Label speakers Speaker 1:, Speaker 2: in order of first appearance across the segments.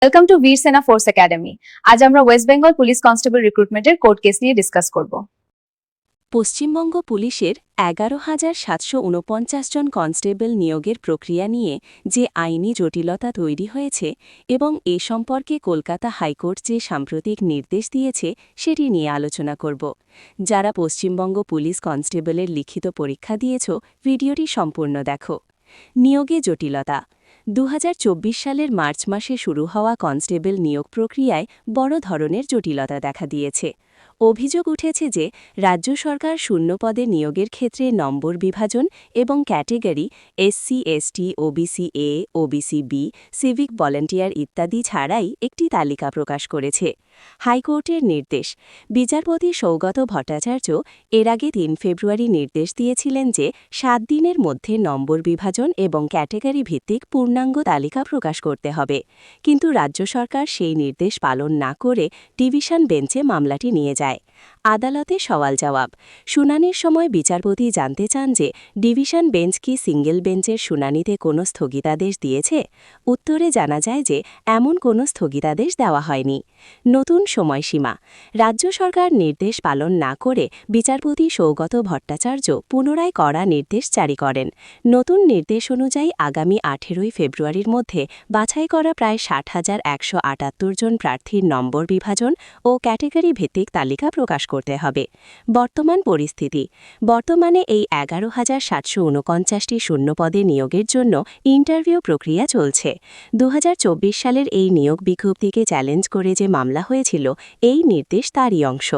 Speaker 1: Welcome to বীর সেনা force academy. আজ আমরা ওয়েস্ট বেঙ্গল পুলিশ কনস্টেবল রিক্রুটমেন্টের কোর্ট কেস নিয়ে ডিসকাস করব।
Speaker 2: পশ্চিমবঙ্গ পুলিশের 11,749 জন কনস্টেবল নিয়োগের প্রক্রিয়া নিয়ে যে আইনি জটিলতা তৈরি হয়েছে এবং এ সম্পর্কে কলকাতা হাইকোর্ট যে সাম্প্রতিক নির্দেশ দিয়েছে সেটি নিয়ে আলোচনা করব। যারা পশ্চিমবঙ্গ পুলিশ কনস্টেবলের লিখিত পরীক্ষা দিয়েছ, ভিডিওটি সম্পূর্ণ দেখো। নিয়োগে জটিলতা। 2024 সালের মার্চ মাসে শুরু হওয়া কনস্টেবল নিয়োগ প্রক্রিয়ায় বড় ধরনের জটিলতা দেখা দিয়েছে। অভিযোগ উঠেছে যে রাজ্য সরকার শূন্য পদে নিয়োগের ক্ষেত্রে নম্বর বিভাজন এবং category SC, ST, OBC A, OBC B, civic volunteer ইত্যাদি ছাড়াই একটি তালিকা প্রকাশ করেছে। হাইকোর্টের নির্দেশ। বিচারপতি সৌগত ভট্টাচার্য এর আগে 3 ফেব্রুয়ারি নির্দেশ দিয়েছিলেন যে 7 দিনের মধ্যে নম্বর বিভাজন এবং ক্যাটেগরি ভিত্তিক পূর্ণাঙ্গ তালিকা প্রকাশ করতে হবে, কিন্তু রাজ্য সরকার সেই নির্দেশ পালন না করে ডিভিশন বেঞ্চে মামলাটি নিয়ে যায়। আদালতে সওয়াল জবাব। শুনানির সময় বিচারপতি জানতে চান যে ডিভিশন বেঞ্চ কি সিঙ্গেল বেঞ্চের শুনানিতে কোনো স্থগিতাদেশ দিয়েছে। উত্তরে জানা যায় যে এমন কোনো স্থগিতাদেশ দেওয়া হয়নি। নতুন সময়সীমা। রাজ্য সরকার নির্দেশ পালন না করে বিচারপতি সৌগত ভট্টাচার্য পুনরায় কড়া নির্দেশ জারি করেন। নতুন নির্দেশ অনুযায়ী আগামী 18 ফেব্রুয়ারির মধ্যে বাছাই করা প্রায় 60,178 জন প্রার্থীর নম্বর বিভাজন ও ক্যাটেগরি ভিত্তিক তালিকা প্রকাশ করতে হবে। বর্তমান পরিস্থিতি। বর্তমানে এই 11,749টি শূন্যপদে নিয়োগের জন্য ইন্টারভিউ প্রক্রিয়া চলছে। 2024 সালের এই নিয়োগ বিজ্ঞপ্তিকে চ্যালেঞ্জ করে যে মামলা হয়েছিল, এই নির্দেশ তারই অংশ।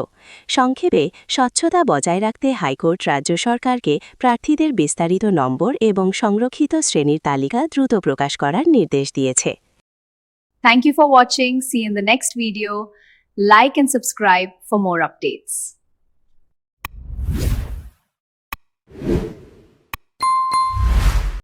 Speaker 2: সংক্ষেপে, স্বচ্ছতা বজায় রাখতে হাইকোর্ট রাজ্য সরকারকে প্রার্থীদের বিস্তারিত নম্বর এবং সংরক্ষিত শ্রেণীর তালিকা দ্রুত প্রকাশ করার নির্দেশ দিয়েছে।
Speaker 1: Thank you for watching. See you in the next video. Like and subscribe for more updates.